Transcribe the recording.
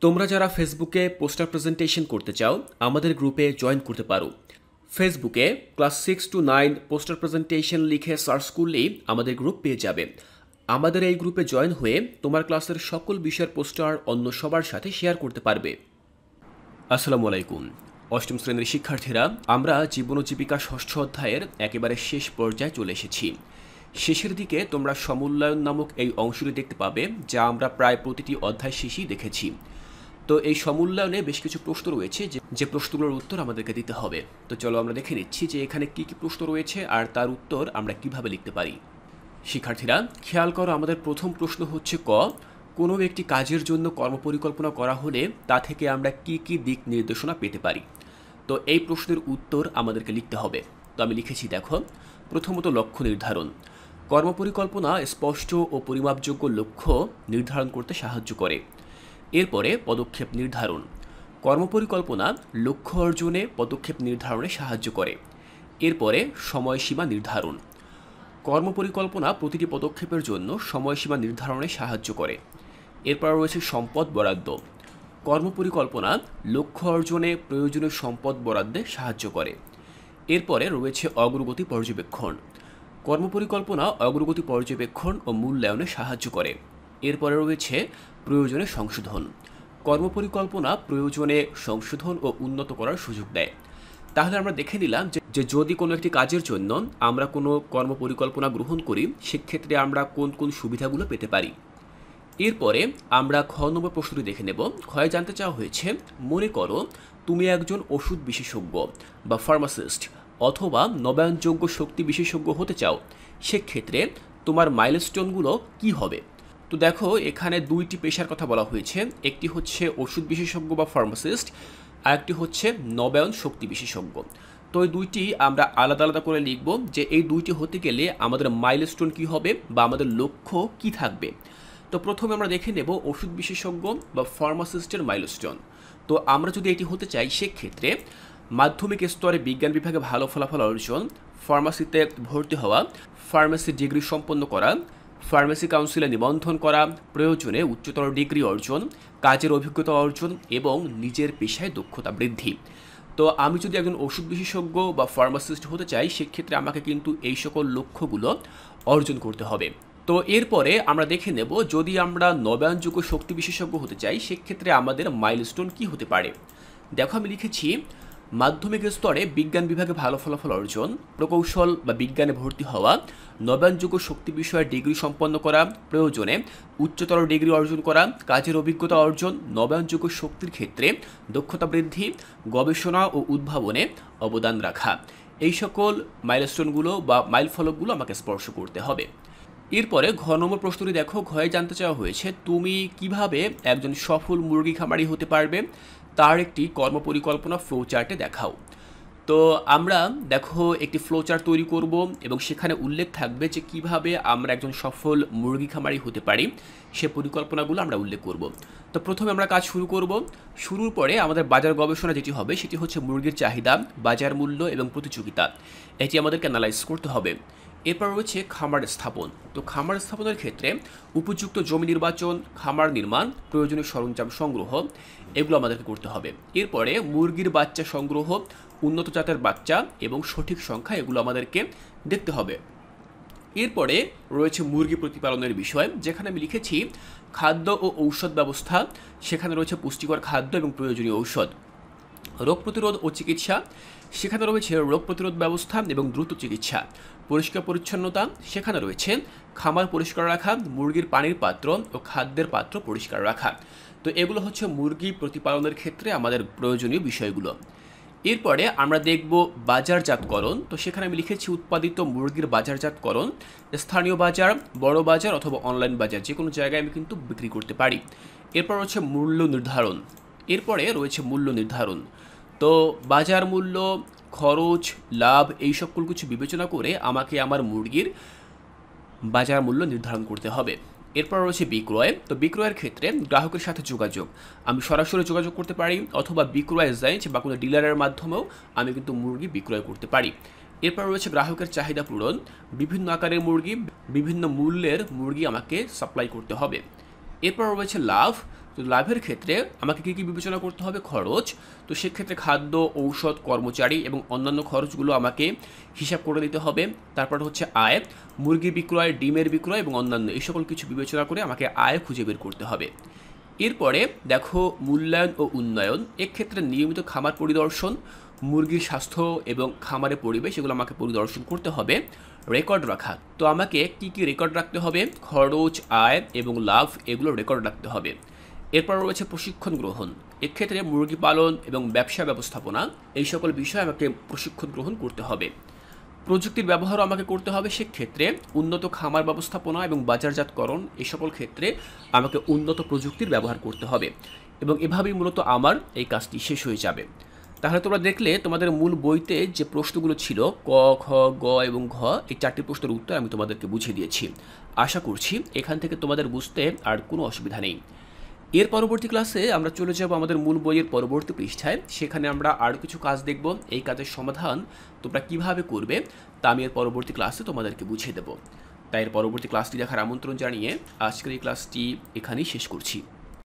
তোমরা যারা ফেসবুকে পোস্টার প্রেজেন্টেশন করতে চাও আমাদের গ্রুপে জয়েন করতে পারো। ফেসবুকে ক্লাস 6 to 9 পোস্টার প্রেজেন্টেশন লিখে সার্চ করলেই আমাদের গ্রুপ পেয়ে যাবে। আমাদের এই গ্রুপে জয়েন হয়ে তোমার ক্লাসের সকল বিষয়ের পোস্টার অন্য সবার সাথে শেয়ার করতে পারবে। আসসালামু আলাইকুম। অষ্টম শ্রেণীর শিক্ষার্থীরা, আমরা জীবন ও জীবিকা ষষ্ঠ অধ্যায়ের একেবারে শেষ পর্যায়ে চলে এসেছি। শেষের দিকে তোমরা সমূল্যায়ন নামক এই অংশটি দেখতে পাবে, যা আমরা প্রায় প্রতিটি অধ্যায় শেষেই দেখেছি। তো এই সমূল্যায়নে বেশ কিছু প্রশ্ন রয়েছে যে প্রশ্নগুলোর উত্তর আমাদেরকে দিতে হবে। তো চলো আমরা দেখে নিচ্ছি যে এখানে কি কি প্রশ্ন রয়েছে আর তার উত্তর আমরা কিভাবে লিখতে পারি। শিক্ষার্থীরা খেয়াল করো, আমাদের প্রথম প্রশ্ন হচ্ছে ক, কোনো একটি কাজের জন্য কর্মপরিকল্পনা করা হলে তা থেকে আমরা কি কি দিক নির্দেশনা পেতে পারি। তো এই প্রশ্নের উত্তর আমাদেরকে লিখতে হবে। তো আমি লিখেছি, দেখো, প্রথমত লক্ষ্য নির্ধারণ। কর্মপরিকল্পনা স্পষ্ট ও পরিমাপযোগ্য লক্ষ্য নির্ধারণ করতে সাহায্য করে। এরপরে পদক্ষেপ নির্ধারণ। কর্মপরিকল্পনা লক্ষ্য অর্জনে পদক্ষেপ নির্ধারণে সাহায্য করে। এরপরে সময়সীমা নির্ধারণ। কর্মপরিকল্পনা প্রতিটি পদক্ষেপের জন্য সময়সীমা নির্ধারণে সাহায্য করে। এরপর রয়েছে সম্পদ বরাদ্দ। কর্মপরিকল্পনা লক্ষ্য অর্জনে প্রয়োজনীয় সম্পদ বরাদ্দে সাহায্য করে। এরপরে রয়েছে অগ্রগতি পর্যবেক্ষণ। কর্মপরিকল্পনা অগ্রগতি পর্যবেক্ষণ ও মূল্যায়নে সাহায্য করে। এরপরে রয়েছে প্রয়োজনে সংশোধন। কর্মপরিকল্পনা প্রয়োজনে সংশোধন ও উন্নত করার সুযোগ দেয়। তাহলে আমরা দেখে নিলাম যে যদি কোনো একটি কাজের জন্য আমরা কোনো কর্মপরিকল্পনা গ্রহণ করি, সেক্ষেত্রে আমরা কোন কোন সুবিধাগুলো পেতে পারি। এরপরে আমরা খ নম্বর প্রশ্নটি দেখে নেব। ক্ষয়ে জানতে চাওয়া হয়েছে, মনে করো তুমি একজন ওষুধ বিশেষজ্ঞ বা ফার্মাসিস্ট অথবা নবায়নযোগ্য শক্তি বিশেষজ্ঞ হতে চাও, সেক্ষেত্রে তোমার মাইলস্টোনগুলো কি হবে। তো দেখো, এখানে দুইটি পেশার কথা বলা হয়েছে। একটি হচ্ছে ওষুধ বিশেষজ্ঞ বা ফার্মাসিস্ট, আর একটি হচ্ছে নবায়ন শক্তি বিশেষজ্ঞ। তো এই দুইটি আমরা আলাদা আলাদা করে লিখব যে এই দুইটি হতে গেলে আমাদের মাইলস্টোন কি হবে বা আমাদের লক্ষ্য কি থাকবে। তো প্রথমে আমরা দেখে নেব ওষুধ বিশেষজ্ঞ বা ফার্মাসিস্টের মাইলস্টোন। তো আমরা যদি এটি হতে চাই, সেক্ষেত্রে মাধ্যমিক স্তরে বিজ্ঞান বিভাগে ভালো ফলাফল অর্জন, ফার্মাসিতে ভর্তি হওয়া, ফার্মেসি ডিগ্রি সম্পন্ন করা, ফার্মেসি কাউন্সিলে নিবন্ধন করা, প্রয়োজনে উচ্চতর ডিগ্রি অর্জন, কাজের অভিজ্ঞতা অর্জন এবং নিজের পেশায় দক্ষতা বৃদ্ধি। তো আমি যদি একজন ওষুধ বিশেষজ্ঞ বা ফার্মাসিস্ট হতে চাই, সেক্ষেত্রে আমাকে কিন্তু এই সকল লক্ষ্যগুলো অর্জন করতে হবে। তো এরপরে আমরা দেখে নেব, যদি আমরা নবায়নযোগ্য শক্তি বিশেষজ্ঞ হতে চাই, সেক্ষেত্রে আমাদের মাইলস্টোন কি হতে পারে। দেখো, আমি লিখেছি মাধ্যমিক স্তরে বিজ্ঞান বিভাগে ভালো ফলাফল অর্জন, প্রকৌশল বা বিজ্ঞানে ভর্তি হওয়া, নবায়নযোগ্য শক্তি বিষয়ে ডিগ্রি সম্পন্ন করা, প্রয়োজনে উচ্চতর ডিগ্রি অর্জন করা, কাজের অভিজ্ঞতা অর্জন, নবায়নযোগ্য শক্তির ক্ষেত্রে দক্ষতা বৃদ্ধি, গবেষণা ও উদ্ভাবনে অবদান রাখা। এই সকল মাইলস্টোনগুলো বা মাইল ফলকগুলো আমাকে স্পর্শ করতে হবে। এরপরে ঘ নম্বর প্রশ্নটি দেখো, ঘয়ে জানতে চাওয়া হয়েছে, তুমি কিভাবে একজন সফল মুরগি খামারি হতে পারবে তার একটি কর্মপরিকল্পনা ফ্লো চার্টে দেখাও। তো আমরা দেখো একটি ফ্লো চার্ট তৈরি করব এবং সেখানে উল্লেখ থাকবে যে কিভাবে আমরা একজন সফল মুরগি খামারি হতে পারি, সে পরিকল্পনাগুলো আমরা উল্লেখ করব। তো প্রথমে আমরা কাজ শুরু করব। শুরুর পরে আমাদের বাজার গবেষণা যেটি হবে সেটি হচ্ছে মুরগির চাহিদা, বাজার মূল্য এবং প্রতিযোগিতা, এটি আমাদেরকে অ্যানালাইজ করতে হবে। এরপর রয়েছে খামার স্থাপন। তো খামার স্থাপনের ক্ষেত্রে উপযুক্ত জমি নির্বাচন, খামার নির্মাণ, প্রয়োজনীয় সরঞ্জাম সংগ্রহ, এগুলো আমাদেরকে করতে হবে। এরপরে মুরগির বাচ্চা সংগ্রহ, উন্নত জাতের বাচ্চা এবং সঠিক সংখ্যা, এগুলো আমাদেরকে দেখতে হবে। এরপরে রয়েছে মুরগি প্রতিপালনের বিষয়, যেখানে আমি লিখেছি খাদ্য ও ঔষধ ব্যবস্থা, সেখানে রয়েছে পুষ্টিকর খাদ্য এবং প্রয়োজনীয় ঔষধ। রোগ প্রতিরোধ ও চিকিৎসা, সেখানে রয়েছে রোগ প্রতিরোধ ব্যবস্থা এবং দ্রুত চিকিৎসা। পরিষ্কার পরিচ্ছন্নতা, সেখানে রয়েছে খামার পরিষ্কার রাখা, মুরগির পানির পাত্র ও খাদ্যের পাত্র পরিষ্কার রাখা। তো এগুলো হচ্ছে মুরগি প্রতিপালনের ক্ষেত্রে আমাদের প্রয়োজনীয় বিষয়গুলো। এরপরে আমরা দেখব বাজারজাতকরণ। তো সেখানে আমি লিখেছি উৎপাদিত মুরগির বাজারজাতকরণ, স্থানীয় বাজার, বড় বাজার অথবা অনলাইন বাজার, যে কোনো জায়গায় আমি কিন্তু বিক্রি করতে পারি। এরপর হচ্ছে মূল্য নির্ধারণ। এরপরে রয়েছে মূল্য নির্ধারণ। তো বাজার মূল্য, খরচ, লাভ, এই সকল কিছু বিবেচনা করে আমাকে আমার মুরগির বাজার মূল্য নির্ধারণ করতে হবে। এরপর রয়েছে বিক্রয়। তো বিক্রয়ের ক্ষেত্রে গ্রাহকের সাথে যোগাযোগ, আমি সরাসরি যোগাযোগ করতে পারি অথবা বিক্রয় এজেন্ট বা কোনো ডিলারের মাধ্যমেও আমি কিন্তু মুরগি বিক্রয় করতে পারি। এরপর রয়েছে গ্রাহকের চাহিদা পূরণ, বিভিন্ন আকারের মুরগি, বিভিন্ন মূল্যের মুরগি আমাকে সাপ্লাই করতে হবে। এরপর রয়েছে লাভ, তো লাভের ক্ষেত্রে আমাকে কী কী বিবেচনা করতে হবে? খরচ। তো সেক্ষেত্রে খাদ্য, ঔষধ, কর্মচারী এবং অন্যান্য খরচগুলো আমাকে হিসাব করে দিতে হবে। তারপর হচ্ছে আয়, মুরগি বিক্রয়, ডিমের বিক্রয় এবং অন্যান্য এই সকল কিছু বিবেচনা করে আমাকে আয় খুঁজে বের করতে হবে। এরপরে দেখো মূল্যায়ন ও উন্নয়ন। এক্ষেত্রে নিয়মিত খামার পরিদর্শন, মুরগির স্বাস্থ্য এবং খামারের পরিবেশ এগুলো আমাকে পরিদর্শন করতে হবে। রেকর্ড রাখা, তো আমাকে কি কি রেকর্ড রাখতে হবে? খরচ, আয় এবং লাভ এগুলো রেকর্ড রাখতে হবে। এরপর রয়েছে প্রশিক্ষণ গ্রহণ। এক্ষেত্রে মুরগি পালন এবং ব্যবসা ব্যবস্থাপনা এই সকল বিষয়ে আমাকে প্রশিক্ষণ গ্রহণ করতে হবে। প্রযুক্তির ব্যবহারও আমাকে করতে হবে। সেক্ষেত্রে উন্নত খামার ব্যবস্থাপনা এবং বাজারজাতকরণ এই সকল ক্ষেত্রে আমাকে উন্নত প্রযুক্তির ব্যবহার করতে হবে এবং এভাবেই মূলত আমার এই কাজটি শেষ হয়ে যাবে। তাহলে তোমরা দেখলে তোমাদের মূল বইতে যে প্রশ্নগুলো ছিল ক, খ, গ এবং ঘ, এই 4টি প্রশ্নের উত্তর আমি তোমাদেরকে বুঝিয়ে দিয়েছি। আশা করছি এখান থেকে তোমাদের বুঝতে আর কোনো অসুবিধা নেই। এর পরবর্তী ক্লাসে আমরা চলে যাব আমাদের মূল বইয়ের পরবর্তী পৃষ্ঠায়। সেখানে আমরা আরও কিছু কাজ দেখব। এই কাজের সমাধান তোমরা কিভাবে করবে তা আমি এর পরবর্তী ক্লাসে তোমাদেরকে বুঝিয়ে দেব। তাই এর পরবর্তী ক্লাসটি দেখার আমন্ত্রণ জানিয়ে আজকের এই ক্লাসটি এখানেই শেষ করছি।